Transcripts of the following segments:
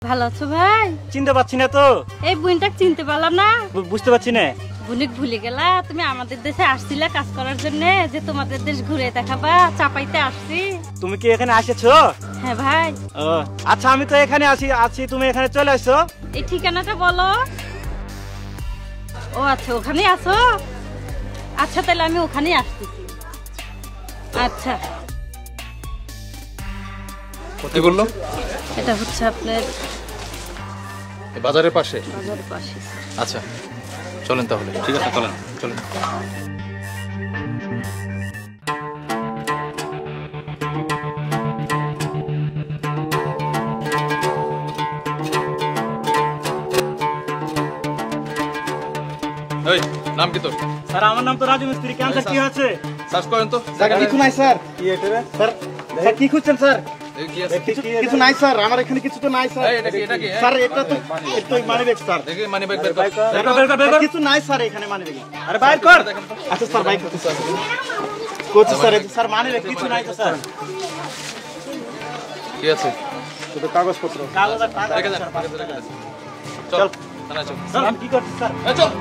ভালো আছো ভাই? চিনতে পারছি না তো। এই বুইনটাকে চিনতে পারলাম না। বুঝতে পারছি না। বুনিক ভুলে গেলা? তুমি আমাদের দেশে আসছিলে কাজ করার জন্য, যে তোমাদের দেশ ঘুরে দেখাবা, চাপাইতে আসছি। তুমি কি এখানে আসেছো? হ্যাঁ ভাই। আচ্ছা আমি তো এখানে আছি, তুমি এখানে চলে আসো। এই ঠিকানাটা বলো। ও আচ্ছা, ওখানেই আছো। আচ্ছা তাহলে আমি ওখানেই আসতেছি। আচ্ছা কোথায় বললো? এটা হচ্ছে আপনার বাজারের পাশে। বাজারের পাশে। আচ্ছা চলেন তাহলে। ঠিক আছে চলেন চলেন। এই নাম কি তোর? স্যার আমার নাম তো রাজু মিস্ত্রি। কেন স্যার কি হয়েছে? সার্চ করেন তো। কিছু নাই স্যার। কি এটা রে স্যার? স্যার কি খুঁজছেন স্যার? কিছু নাই স্যার, আমার এখানে কিছু তো নাই স্যার। স্যার এটা তো মানিব্যাগ স্যার। দেখি মানিব্যাগ বের কর। কিছু নাই স্যার এখানে মানিব্যাগ। আরে বাইর কর। আচ্ছা স্যার বাইর করতে sir. Coach sir sir money bag কিছু নাই তো স্যার। কি আছে? শুধু কাগজপত্র। কাগজ আর টাকা। চল থানায় চল। স্যার আমি কি করছি স্যার? চল।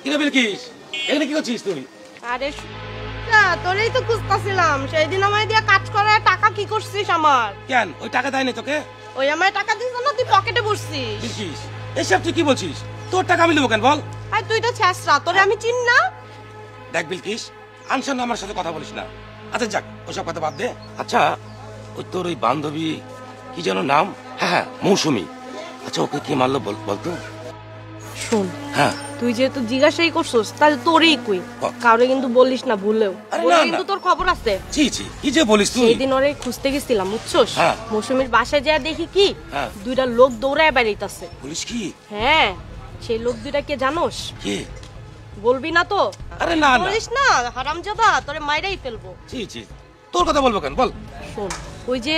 কি রে বিলকিস, এখানে কি করছিস তুই? আরে তোরেই তো খুঁজতেছিলাম। সেই দিন আমায় দিয়ে কাজ করে টাকা কি করছিস আমার? কেন ওই টাকা দেয়নি তোকে? ওই আমায় টাকা দিস না, তুই পকেটে বসছিস। বিলকিস এসব তুই কি বলছিস? তোর টাকা আমি নেবো কেন বল? আর তুই তো ছেঁচড়া, তোরে আমি চিন না। দেখ বিলকিস, আনসান আমার সাথে কথা বলিস না। আচ্ছা যাক, ওসব কথা বাদ দে। আচ্ছা ওই তোর ওই বান্ধবী কি যেন নাম? হ্যাঁ মৌসুমী। আচ্ছা ওকে কে মারলো বলতো? শোন, হ্যাঁ তুই যেহেতু জিজ্ঞাসাই করছিস, তাহলে তোরই কই। কাউরে কিন্তু বলিস না ভুলেও। আরে বললে না, না। কিন্তু তোর খবর আছে। জি জি, কি যে বলিস তুই? সেই দিন ওরে খুঁজতে গেছিলাম বুঝছস। হ্যাঁ। মৌসুমীর বাসায় যা দেখি কি হ্যাঁ। দুইটা লোক দৌড়ায় বেড়াইতাছে। বলিস কি? হ্যাঁ, সেই লোক দুইটা কে জানোস? কি? বলবি না তো? আরে না না, বলিস না, হারামজাদা, তোরে মাইরাই ফেলবো। জি জি, তোর কথা বলবো কেন বল? শোন, ওই যে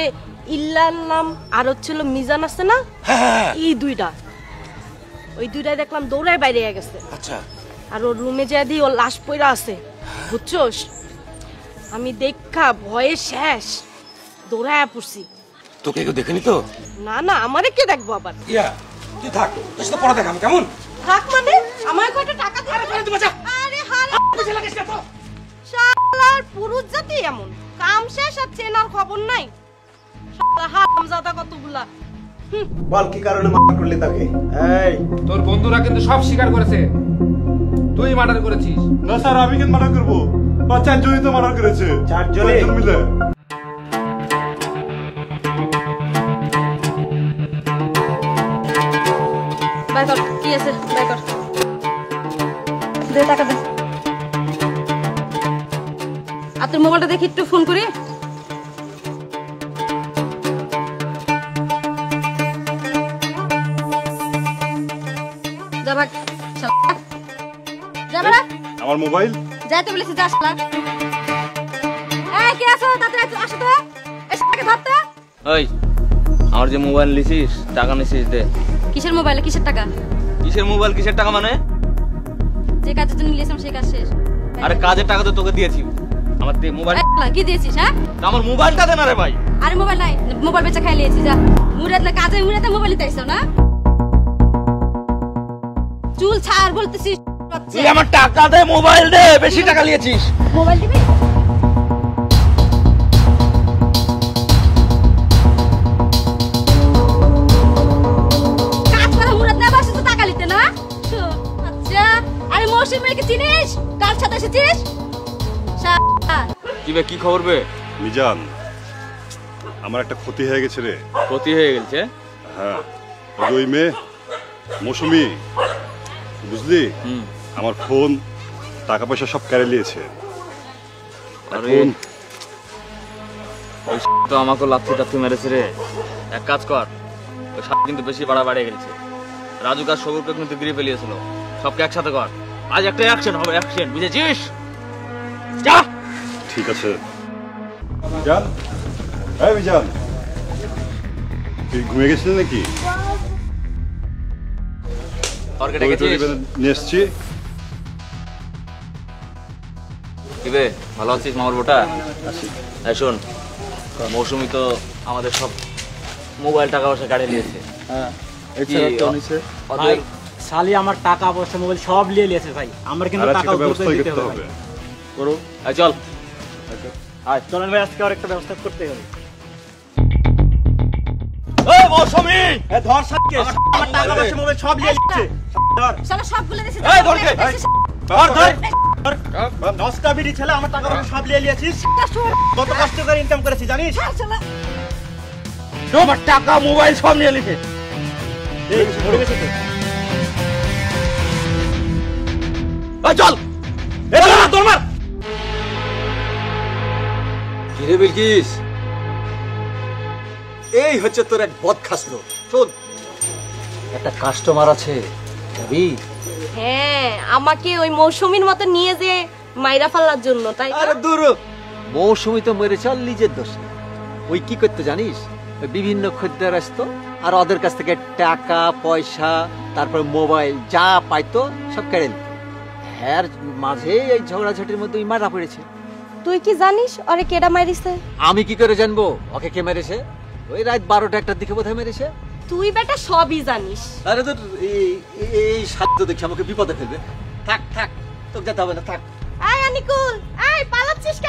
ইল্লার নাম আর হচ্ছিল মিজান আছে না, হ্যাঁ হ্যাঁ। এই দুইটা, ওই দুইটাই দেখলাম দৌড়ায় বাইরে গেছে। আচ্ছা আর ওর রুমে যা দিই ওর লাশ পইরা আছে বুঝছস। আমি দেখা ভয়ে শেষ, দৌড়ায় পড়ছি। তোকে কেউ দেখেনি তো? না না, আমারে কে দেখবো আবার? ইয়া তুই থাক, তোর সাথে পড়া দেখাম কেমন? থাক মানে আমায় কয়টা টাকা দিবে? আরে হারাম, শালার পুরুষ জাতি এমন, কাম শেষ আর চেনার খবর নাই। শালা হারামজাদা কতগুলা। বল কি কারণে মার করলি তাকে? এই তোর বন্ধুরা কিন্তু সব স্বীকার করেছে তুই মার্ডার করেছিস। না স্যার, আমি কেন মার্ডার করবো? বা চারজনই তো মার্ডার করেছে। চারজন মিলে। বাই কর, কি আছে বাই কর। দে টাকা দে। আর তোর মোবাইলটা দেখি একটু ফোন করি। যা ভাগ, শালা। যা ভাগ। আমার মোবাইল যাইতে বলেছি, যা শালা। এই কে আছো? তাড়াতাড়ি আসো তো। এই শালাকে ধরতে। ওই আমার যে মোবাইল নিছিস, টাকা নিছিস দে। কিসের মোবাইলে কিসের টাকা? কিসের মোবাইল কিসের টাকা মানে? যে কাজের জন্য নিয়েছিলাম সেই কাজ শেষ। আরে কাজের টাকা তো তোকে দিয়েছি। আমার মোবাইল এই শালা, কি দিয়েছিস? হ্যাঁ, আমার মোবাইলটা দে না রে ভাই। আরে মোবাইল নাই, মোবাইল বেচা খাই লিয়েছি। যা মুরাদলে কাজে মুরাদে মোবাইল নিতে আইছো না? চুল ছাড় বলতেছিস। তুই আমার টাকা দে, মোবাইল দে। বেশি টাকা নিয়েছিস। মোবাইল দিবি? কাজ করে মুরাদ না বসে তো টাকা নিতে না? আচ্ছা, আরে মৌসুমী কি চিনিস? কার সাথে এসেছিস? কি বে, কি খবর বে? মিজান, আমার একটা ক্ষতি হয়ে গেছে রে। ক্ষতি হয়ে গেছে? হ্যাঁ, ওই মেয়ে মৌসুমী, বুঝলি, আমার ফোন টাকা পয়সা সব কেড়ে নিয়েছে। আরে ওই তো আমাকে লাথি টাথি মেরেছে রে। এক কাজ কর, ওই কিন্তু বেশি বাড়াবাড়ি গেছে। রাজু কাজ সবুরকে কিন্তু গিরে ফেলিয়েছিল। সবকে একসাথে কর। আজ একটা অ্যাকশন হবে, অ্যাকশন, বুঝেছিস? যা। ঠিক আছে মিজান। হ্যাঁ মিজান, তুই ঘুমিয়ে গেছিলি নাকি? নিয়ে এসছি। কিবে ভালো আছিস মামার বোটা? শোন, মৌসুমী তো আমাদের সব মোবাইল টাকা পয়সা কাড়ে নিয়েছে। হ্যাঁ এছাড়া তো নিছে ভাই শালি আমার টাকা পয়সা মোবাইল সব নিয়ে নিয়েছে ভাই, আমার কিন্তু টাকা ব্যবস্থা দিতে করতে হবে হবে। করো চল। আর চলেন ভাই আজকে আর একটা ব্যবস্থা করতে হবে। এই মৌসুমী এ ধর সাতকে, আমার টাকা পয়সা মোবাইল সব নিয়ে নিয়েছে। ধর শালা সবগুলো দিছে। এই ধরকে ধর ধর 10টা বিড়ি ছেলে আমার টাকা পয়সা সব নিয়ে নিয়েছিস। কত কষ্ট করে ইনকাম করেছি জানিস? তোমার টাকা মোবাইল সব নিয়ে নিছে। এই মরে গেছে তো। এই চল এই তোর মার। কি রে বিলকিস, এই হচ্ছে তোর এক বদখাস লোক। শোন, একটা কাস্টমার আছে যাবি? হ্যাঁ, আমাকে ওই মৌসুমীর মতো নিয়ে যে মাইরা ফাল্লার জন্য, তাই না? আরে দূর, মৌসুমী তো মেরেছে আর নিজের দোষে। ওই কি করতে জানিস, ওই বিভিন্ন খদ্দের আসতো আর ওদের কাছ থেকে টাকা পয়সা তারপর মোবাইল যা পাইতো সব কেড়ে নিত। হ্যাঁ, মাঝে এই ঝগড়াঝাটির মধ্যে ওই মারা পড়েছে। তুই কি জানিস ওরে কেডা মারিছে? আমি কি করে জানবো ওকে কে মেরেছে? ওই রাত 12টা 1টার দিকে বোধহয় মেরেছে। তুই বেটা সবই জানিস। আরে তোর এই সাধ্য দেখছি আমাকে বিপদে ফেলবে। থাক থাক, তোকে যেতে হবে না, থাক। আয় আনিকুল, আয় পালাচ্ছিস কেন?